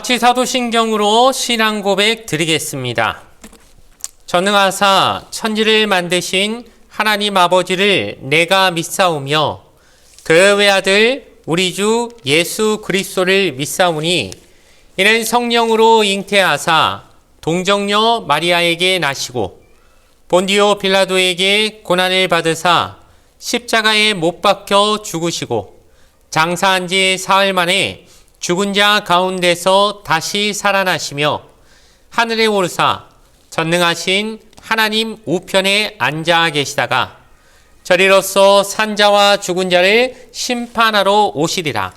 같이 사도신경으로 신앙 고백 드리겠습니다. 전능하사 천지를 만드신 하나님 아버지를 내가 믿사오며 그 외아들 우리 주 예수 그리스도를 믿사오니 이는 성령으로 잉태하사 동정녀 마리아에게 나시고 본디오 빌라도에게 고난을 받으사 십자가에 못 박혀 죽으시고 장사한 지 사흘 만에 죽은 자 가운데서 다시 살아나시며 하늘에 오르사 전능하신 하나님 우편에 앉아 계시다가 저리로서 산자와 죽은 자를 심판하러 오시리라.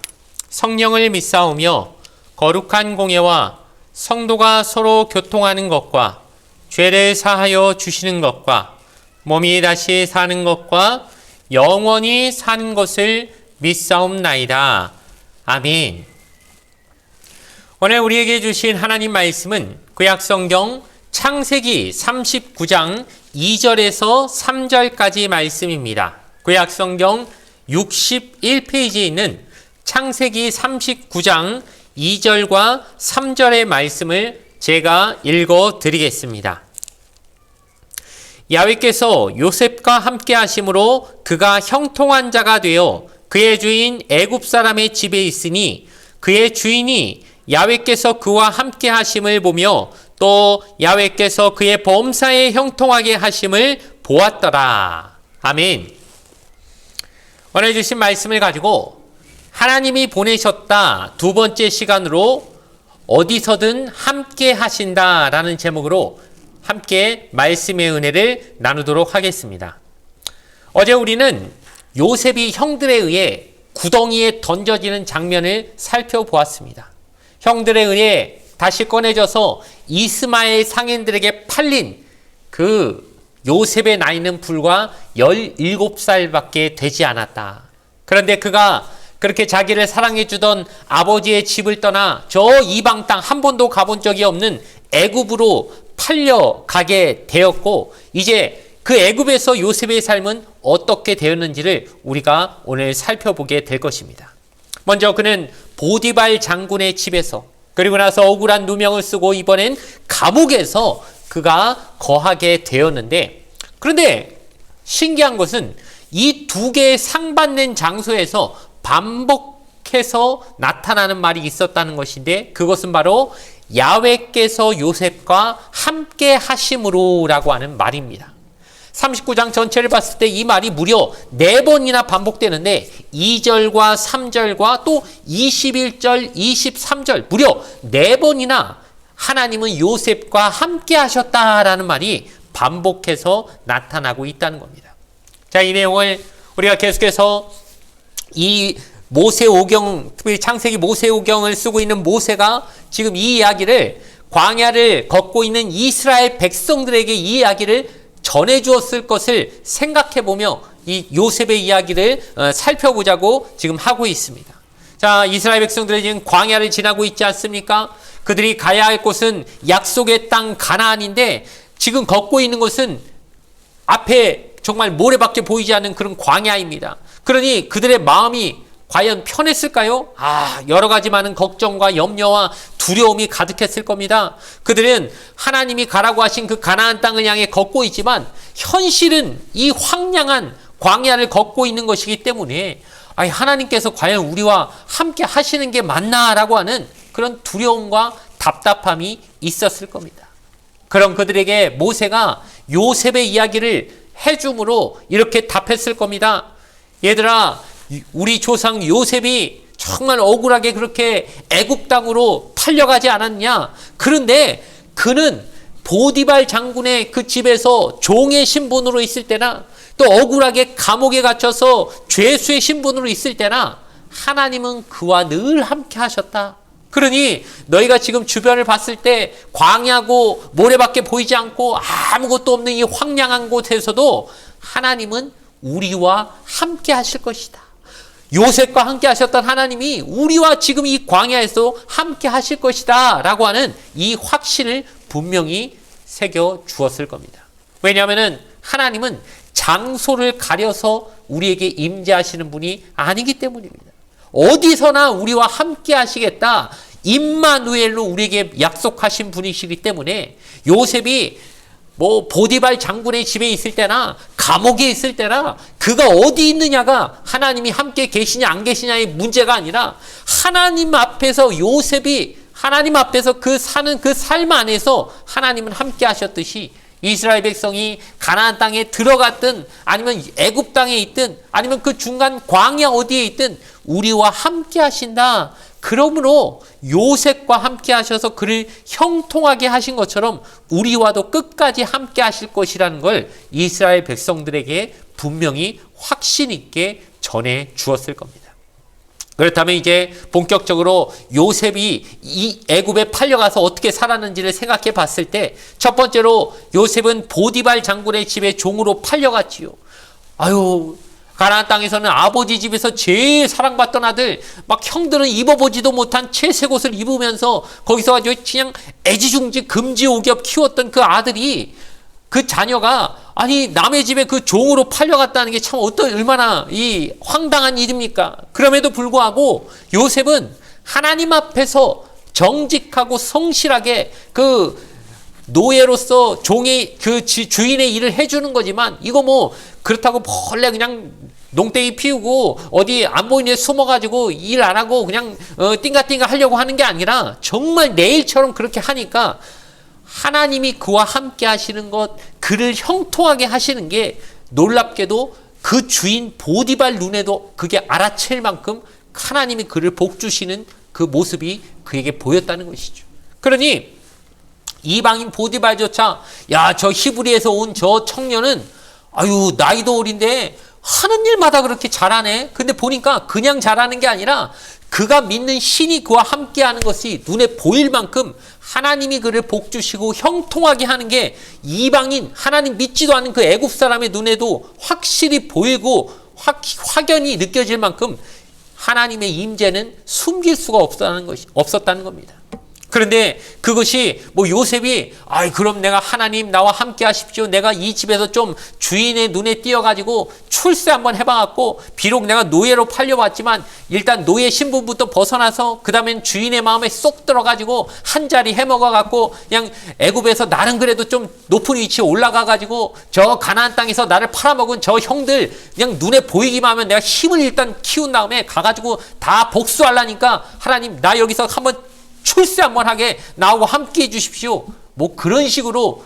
성령을 믿사오며 거룩한 공예와 성도가 서로 교통하는 것과 죄를 사하여 주시는 것과 몸이 다시 사는 것과 영원히 사는 것을 믿사옵나이다. 아멘. 오늘 우리에게 주신 하나님 말씀은 구약성경 창세기 39장 2절에서 3절까지 말씀입니다. 구약성경 61페이지에 있는 창세기 39장 2절과 3절의 말씀을 제가 읽어 드리겠습니다. 야훼께서 요셉과 함께 하심으로 그가 형통한 자가 되어 그의 주인 애굽 사람의 집에 있으니 그의 주인이 야훼께서 그와 함께 하심을 보며 또 야훼께서 그의 범사에 형통하게 하심을 보았더라. 아멘. 오늘 주신 말씀을 가지고 하나님이 보내셨다 두 번째 시간으로 어디서든 함께 하신다라는 제목으로 함께 말씀의 은혜를 나누도록 하겠습니다. 어제 우리는 요셉이 형들에 의해 구덩이에 던져지는 장면을 살펴보았습니다. 형들에 의해 다시 꺼내져서 이스마엘 상인들에게 팔린 그 요셉의 나이는 불과 17살밖에 되지 않았다. 그런데 그가 그렇게 자기를 사랑해주던 아버지의 집을 떠나 저 이방 땅 한 번도 가본 적이 없는 애굽으로 팔려가게 되었고 이제 그 애굽에서 요셉의 삶은 어떻게 되었는지를 우리가 오늘 살펴보게 될 것입니다. 먼저 그는 보디발 장군의 집에서 그리고 나서 억울한 누명을 쓰고 이번엔 감옥에서 그가 거하게 되었는데 그런데 신기한 것은 이 두 개의 상받는 장소에서 반복해서 나타나는 말이 있었다는 것인데 그것은 바로 야훼께서 요셉과 함께 하심으로 라고 하는 말입니다. 39장 전체를 봤을 때 이 말이 무려 4번이나 반복되는데 2절과 3절과 또 21절, 23절 무려 4번이나 하나님은 요셉과 함께 하셨다라는 말이 반복해서 나타나고 있다는 겁니다. 자, 이 내용을 우리가 계속해서 이 모세오경, 특별히 창세기 모세오경을 쓰고 있는 모세가 지금 이 이야기를 광야를 걷고 있는 이스라엘 백성들에게 이 이야기를 전해주었을 것을 생각해보며 이 요셉의 이야기를 살펴보자고 지금 하고 있습니다. 자, 이스라엘 백성들이 지금 광야를 지나고 있지 않습니까? 그들이 가야 할 곳은 약속의 땅 가나안인데 지금 걷고 있는 곳은 앞에 정말 모래밖에 보이지 않는 그런 광야입니다. 그러니 그들의 마음이 과연 편했을까요? 여러 가지 많은 걱정과 염려와 두려움이 가득했을 겁니다. 그들은 하나님이 가라고 하신 그 가나안 땅을 향해 걷고 있지만 현실은 이 황량한 광야를 걷고 있는 것이기 때문에 하나님께서 과연 우리와 함께 하시는 게 맞나라고 하는 그런 두려움과 답답함이 있었을 겁니다. 그럼 그들에게 모세가 요셉의 이야기를 해줌으로 이렇게 답했을 겁니다. 얘들아, 우리 조상 요셉이 정말 억울하게 그렇게 애굽 땅으로 팔려가지 않았냐? 그런데 그는 보디발 장군의 그 집에서 종의 신분으로 있을 때나 또 억울하게 감옥에 갇혀서 죄수의 신분으로 있을 때나 하나님은 그와 늘 함께 하셨다. 그러니 너희가 지금 주변을 봤을 때 광야고 모래밖에 보이지 않고 아무것도 없는 이 황량한 곳에서도 하나님은 우리와 함께 하실 것이다. 요셉과 함께 하셨던 하나님이 우리와 지금 이 광야에서 함께 하실 것이다 라고 하는 이 확신을 분명히 새겨 주었을 겁니다. 왜냐하면 하나님은 장소를 가려서 우리에게 임재하시는 분이 아니기 때문입니다. 어디서나 우리와 함께 하시겠다. 임마누엘로 우리에게 약속하신 분이시기 때문에 요셉이 뭐 보디발 장군의 집에 있을 때나 감옥에 있을 때나 그가 어디 있느냐가 하나님이 함께 계시냐 안 계시냐의 문제가 아니라 하나님 앞에서 요셉이 하나님 앞에서 그 사는 그 삶 안에서 하나님은 함께 하셨듯이 이스라엘 백성이 가나안 땅에 들어갔든 아니면 애굽 땅에 있든 아니면 그 중간 광야 어디에 있든 우리와 함께 하신다. 그러므로 요셉과 함께 하셔서 그를 형통하게 하신 것처럼 우리와도 끝까지 함께 하실 것이라는 걸 이스라엘 백성들에게 분명히 확신 있게 전해 주었을 겁니다. 그렇다면 이제 본격적으로 요셉이 이 애굽에 팔려가서 어떻게 살았는지를 생각해 봤을 때 첫 번째로 요셉은 보디발 장군의 집에 종으로 팔려갔지요. 아유, 가나안 땅에서는 아버지 집에서 제일 사랑받던 아들, 막 형들은 입어보지도 못한 채색 옷을 입으면서 거기서 아주 그냥 애지중지 금지오겹 키웠던 그 아들이, 그 자녀가 아니 남의 집에 그 종으로 팔려갔다는 게 참 얼마나 이 황당한 일입니까? 그럼에도 불구하고 요셉은 하나님 앞에서 정직하고 성실하게 그 노예로서 종의 그 주인의 일을 해주는 거지만 이거 뭐 그렇다고 벌레 그냥 농땡이 피우고 어디 안 보이는 데 숨어가지고 일 안 하고 그냥 띵가띵가 하려고 하는 게 아니라 정말 내 일처럼 그렇게 하니까 하나님이 그와 함께 하시는 것, 그를 형통하게 하시는 게 놀랍게도 그 주인 보디발 눈에도 그게 알아챌 만큼 하나님이 그를 복주시는 그 모습이 그에게 보였다는 것이죠. 그러니 이방인 보디발조차 야, 저 히브리에서 온 저 청년은 아유 나이도 어린데 하는 일마다 그렇게 잘하네. 근데 보니까 그냥 잘하는 게 아니라 그가 믿는 신이 그와 함께하는 것이 눈에 보일 만큼 하나님이 그를 복주시고 형통하게 하는 게 이방인 하나님 믿지도 않는 그 애굽 사람의 눈에도 확실히 보이고 확연히 느껴질 만큼 하나님의 임재는 숨길 수가 없었다는 겁니다. 그런데 그것이 뭐 요셉이 그럼 내가 하나님 나와 함께 하십시오. 내가 이 집에서 좀 주인의 눈에 띄어가지고 출세 한번 해봐갖고 비록 내가 노예로 팔려왔지만 일단 노예 신분부터 벗어나서 그 다음엔 주인의 마음에 쏙 들어가지고 한 자리 해먹어갖고 그냥 애굽에서 나는 그래도 좀 높은 위치에 올라가가지고 저 가나안 땅에서 나를 팔아먹은 저 형들 그냥 눈에 보이기만 하면 내가 힘을 일단 키운 다음에 가가지고 다 복수하려니까 하나님 나 여기서 한번 출세 한번 하게 나하고 함께 해주십시오. 뭐 그런 식으로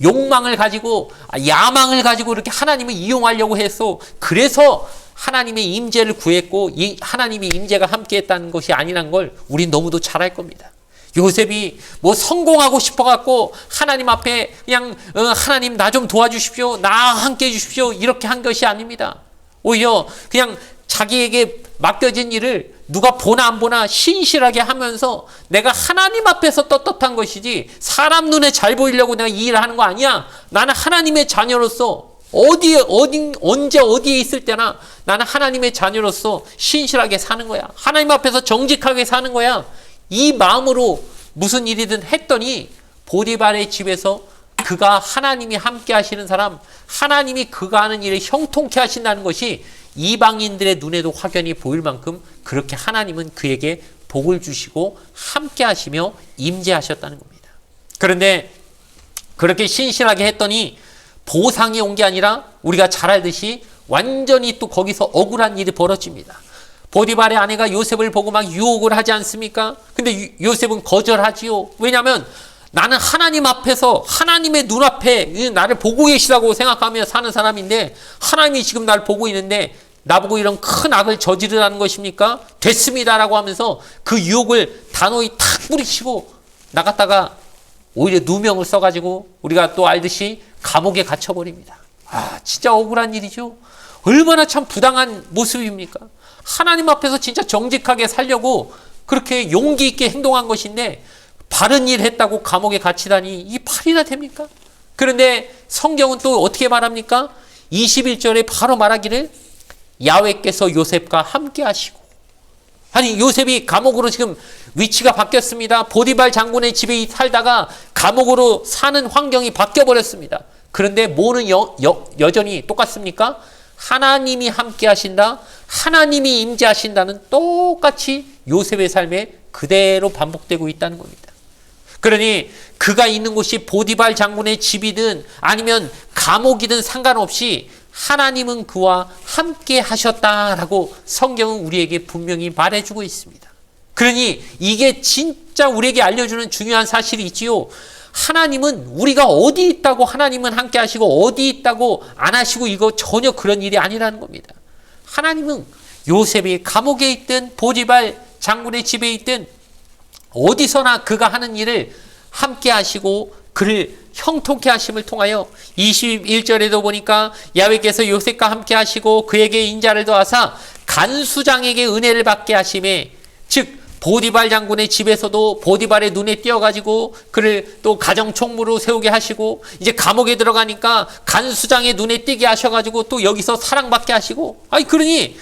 욕망을 가지고 야망을 가지고 이렇게 하나님을 이용하려고 해서 그래서 하나님의 임재를 구했고 이 하나님의 임재가 함께했다는 것이 아니란 걸 우린 너무도 잘 알 겁니다. 요셉이 뭐 성공하고 싶어갖고 하나님 앞에 그냥 하나님 나 좀 도와주십시오. 나 함께 해주십시오. 이렇게 한 것이 아닙니다. 오히려 그냥 자기에게 맡겨진 일을 누가 보나 안 보나 신실하게 하면서 내가 하나님 앞에서 떳떳한 것이지 사람 눈에 잘 보이려고 내가 이 일을 하는 거 아니야. 나는 하나님의 자녀로서 언제 어디에 있을 때나 나는 하나님의 자녀로서 신실하게 사는 거야. 하나님 앞에서 정직하게 사는 거야. 이 마음으로 무슨 일이든 했더니 보디발의 집에서 그가 하나님이 함께 하시는 사람, 하나님이 그가 하는 일을 형통케 하신다는 것이 이방인들의 눈에도 확연히 보일 만큼 그렇게 하나님은 그에게 복을 주시고 함께 하시며 임재하셨다는 겁니다. 그런데 그렇게 신실하게 했더니 보상이 온 게 아니라 우리가 잘 알듯이 완전히 또 거기서 억울한 일이 벌어집니다. 보디발의 아내가 요셉을 보고 막 유혹을 하지 않습니까? 근데 요셉은 거절하지요. 왜냐하면 나는 하나님 앞에서 하나님의 눈앞에 나를 보고 계시다고 생각하며 사는 사람인데 하나님이 지금 나를 보고 있는데 나보고 이런 큰 악을 저지르라는 것입니까? 됐습니다라고 하면서 그 유혹을 단호히 탁 뿌리치고 나갔다가 오히려 누명을 써가지고 우리가 또 알듯이 감옥에 갇혀버립니다. 진짜 억울한 일이죠. 얼마나 참 부당한 모습입니까? 하나님 앞에서 진짜 정직하게 살려고 그렇게 용기 있게 행동한 것인데 바른 일 했다고 감옥에 갇히다니 이 말이나 됩니까? 그런데 성경은 또 어떻게 말합니까? 21절에 바로 말하기를 야훼께서 요셉과 함께 하시고, 아니 요셉이 감옥으로 지금 위치가 바뀌었습니다. 보디발 장군의 집에 살다가 감옥으로 사는 환경이 바뀌어버렸습니다. 그런데 뭐는 여전히 똑같습니까? 하나님이 함께 하신다, 하나님이 임재하신다는 똑같이 요셉의 삶에 그대로 반복되고 있다는 겁니다. 그러니 그가 있는 곳이 보디발 장군의 집이든 아니면 감옥이든 상관없이 하나님은 그와 함께 하셨다라고 성경은 우리에게 분명히 말해주고 있습니다. 그러니 이게 진짜 우리에게 알려주는 중요한 사실이 있지요. 하나님은 우리가 어디 있다고 하나님은 함께 하시고 어디 있다고 안 하시고 이거 전혀 그런 일이 아니라는 겁니다. 하나님은 요셉이 감옥에 있든 보디발 장군의 집에 있든 어디서나 그가 하는 일을 함께 하시고 그를 형통케 하심을 통하여 21절에도 보니까 야훼께서 요셉과 함께 하시고 그에게 인자를 더하사 간수장에게 은혜를 받게 하심에, 즉 보디발 장군의 집에서도 보디발의 눈에 띄어가지고 그를 또 가정총무로 세우게 하시고, 이제 감옥에 들어가니까 간수장의 눈에 띄게 하셔가지고 또 여기서 사랑받게 하시고, 그러니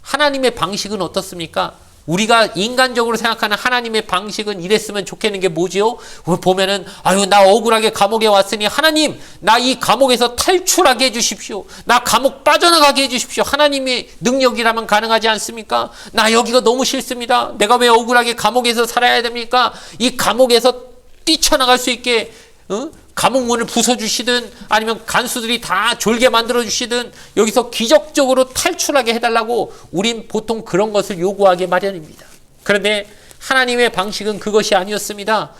하나님의 방식은 어떻습니까? 우리가 인간적으로 생각하는 하나님의 방식은 이랬으면 좋겠는 게 뭐지요? 보면은 나 억울하게 감옥에 왔으니 하나님 나 이 감옥에서 탈출하게 해주십시오. 나 감옥 빠져나가게 해주십시오. 하나님의 능력이라면 가능하지 않습니까? 나 여기가 너무 싫습니다. 내가 왜 억울하게 감옥에서 살아야 됩니까? 이 감옥에서 뛰쳐나갈 수 있게 감옥문을 부숴주시든 아니면 간수들이 다 졸게 만들어주시든 여기서 기적적으로 탈출하게 해달라고 우린 보통 그런 것을 요구하게 마련입니다. 그런데 하나님의 방식은 그것이 아니었습니다.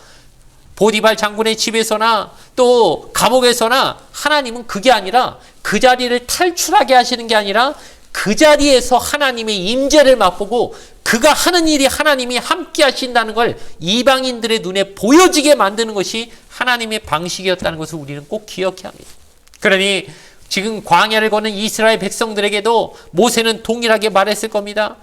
보디발 장군의 집에서나 또 감옥에서나 하나님은 그게 아니라 그 자리를 탈출하게 하시는 게 아니라 그 자리에서 하나님의 임재를 맛보고 그가 하는 일이 하나님이 함께 하신다는 걸 이방인들의 눈에 보여지게 만드는 것이 하나님의 방식이었다는 것을 우리는 꼭 기억해야 합니다. 그러니 지금 광야를 거는 이스라엘 백성들에게도 모세는 동일하게 말했을 겁니다.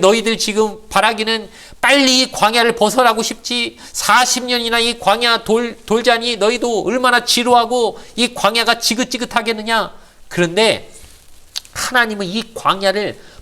너희들 지금 바라기는 빨리 이 광야를 벗어나고 싶지, 40년이나 이 광야 돌자니 너희도 얼마나 지루하고 이 광야가 지긋지긋하겠느냐. 그런데 하나님은 이 광야를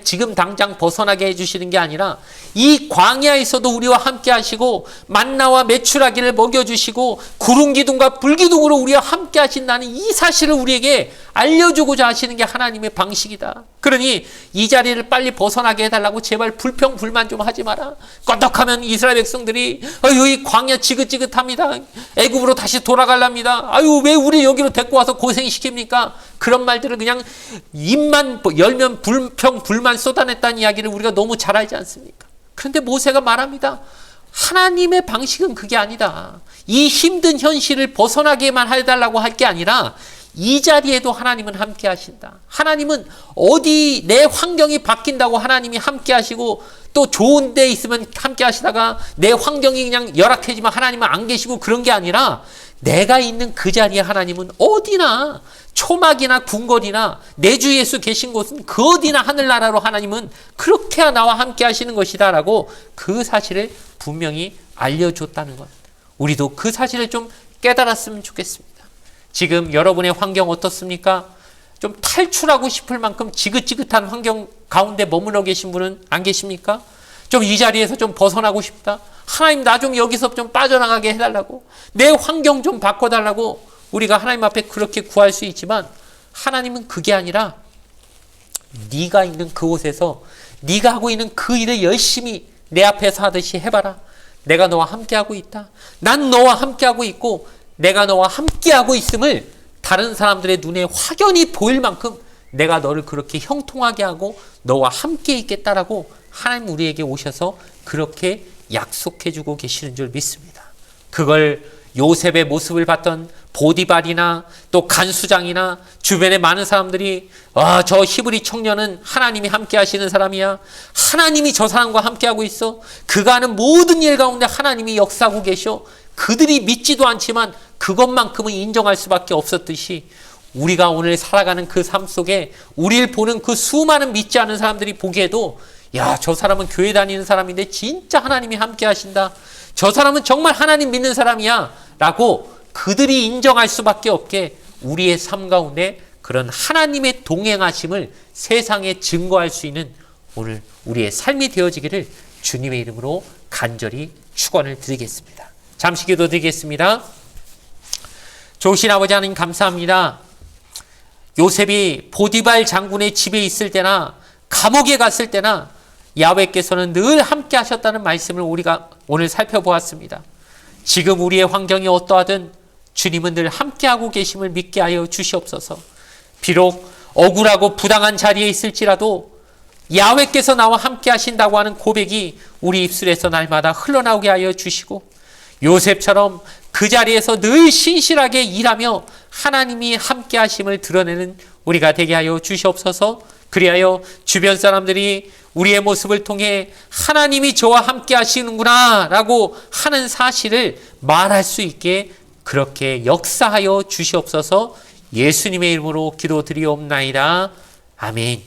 지금 당장 벗어나게 해주시는 게 아니라 이 광야에서도 우리와 함께 하시고 만나와 메추라기를 먹여주시고 구름 기둥과 불 기둥으로 우리와 함께 하신다는 이 사실을 우리에게 알려주고자 하시는 게 하나님의 방식이다. 그러니 이 자리를 빨리 벗어나게 해달라고 제발 불평불만 좀 하지 마라. 껐덕하면 이스라엘 백성들이 이 광야 지긋지긋합니다. 애굽으로 다시 돌아가랍니다. 왜 우리 여기로 데리고 와서 고생시킵니까? 그런 말들을 그냥 입만 열면 불평불만 쏟아냈다는 이야기를 우리가 너무 잘 알지 않습니까? 그런데 모세가 말합니다. 하나님의 방식은 그게 아니다. 이 힘든 현실을 벗어나게만 해달라고 할 게 아니라 이 자리에도 하나님은 함께 하신다. 하나님은 어디 내 환경이 바뀐다고 하나님이 함께 하시고 또 좋은 데 있으면 함께 하시다가 내 환경이 그냥 열악해지면 하나님은 안 계시고 그런 게 아니라 내가 있는 그 자리에 하나님은 어디나 초막이나 궁궐이나 내 주 예수 계신 곳은 그 어디나 하늘나라로 하나님은 그렇게 나와 함께 하시는 것이다 라고 그 사실을 분명히 알려줬다는 것. 우리도 그 사실을 좀 깨달았으면 좋겠습니다. 지금 여러분의 환경 어떻습니까? 좀 탈출하고 싶을 만큼 지긋지긋한 환경 가운데 머물러 계신 분은 안 계십니까? 좀 이 자리에서 좀 벗어나고 싶다. 하나님 나 좀 여기서 좀 빠져나가게 해달라고, 내 환경 좀 바꿔달라고 우리가 하나님 앞에 그렇게 구할 수 있지만 하나님은 그게 아니라 네가 있는 그곳에서 네가 하고 있는 그 일을 열심히 내 앞에서 하듯이 해봐라. 내가 너와 함께하고 있다. 난 너와 함께하고 있고 내가 너와 함께하고 있음을 다른 사람들의 눈에 확연히 보일 만큼 내가 너를 그렇게 형통하게 하고 너와 함께 있겠다라고 하나님 우리에게 오셔서 그렇게 약속해주고 계시는 줄 믿습니다. 그걸 요셉의 모습을 봤던 보디발이나 또 간수장이나 주변의 많은 사람들이 저 히브리 청년은 하나님이 함께 하시는 사람이야. 하나님이 저 사람과 함께하고 있어. 그가 하는 모든 일 가운데 하나님이 역사하고 계셔. 그들이 믿지도 않지만 그것만큼은 인정할 수밖에 없었듯이 우리가 오늘 살아가는 그 삶 속에 우리를 보는 그 수많은 믿지 않는 사람들이 보기에도 저 사람은 교회 다니는 사람인데 진짜 하나님이 함께 하신다. 저 사람은 정말 하나님 믿는 사람이야 라고 그들이 인정할 수밖에 없게 우리의 삶 가운데 그런 하나님의 동행하심을 세상에 증거할 수 있는 오늘 우리의 삶이 되어지기를 주님의 이름으로 간절히 축원을 드리겠습니다. 잠시 기도드리겠습니다. 좋으신 아버지 하나님 감사합니다. 요셉이 보디발 장군의 집에 있을 때나 감옥에 갔을 때나 야훼께서는 늘 함께 하셨다는 말씀을 우리가 오늘 살펴보았습니다. 지금 우리의 환경이 어떠하든 주님은 늘 함께하고 계심을 믿게 하여 주시옵소서. 비록 억울하고 부당한 자리에 있을지라도 야훼께서 나와 함께 하신다고 하는 고백이 우리 입술에서 날마다 흘러나오게 하여 주시고, 요셉처럼 그 자리에서 늘 신실하게 일하며 하나님이 함께 하심을 드러내는 우리가 되게 하여 주시옵소서. 그리하여 주변 사람들이 우리의 모습을 통해 하나님이 저와 함께 하시는구나 라고 하는 사실을 말할 수 있게 그렇게 역사하여 주시옵소서. 예수님의 이름으로 기도드리옵나이다. 아멘.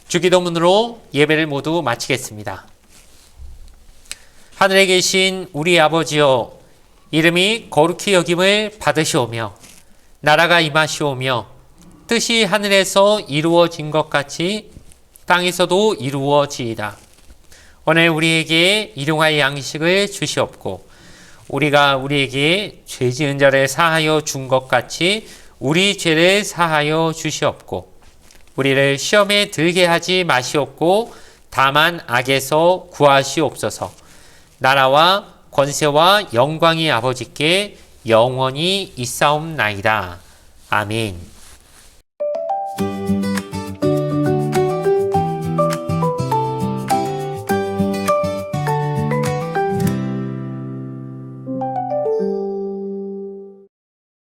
주기도문으로 예배를 모두 마치겠습니다. 하늘에 계신 우리 아버지여, 이름이 거룩히 여김을 받으시오며 나라가 임하시오며 뜻이 하늘에서 이루어진 것 같이 땅에서도 이루어지이다. 오늘 우리에게 일용할 양식을 주시옵고 우리가 우리에게 죄 지은 자를 사하여 준 것 같이 우리 죄를 사하여 주시옵고 우리를 시험에 들게 하지 마시옵고 다만 악에서 구하시옵소서. 나라와 권세와 영광이 아버지께 영원히 있사옵나이다. 아멘.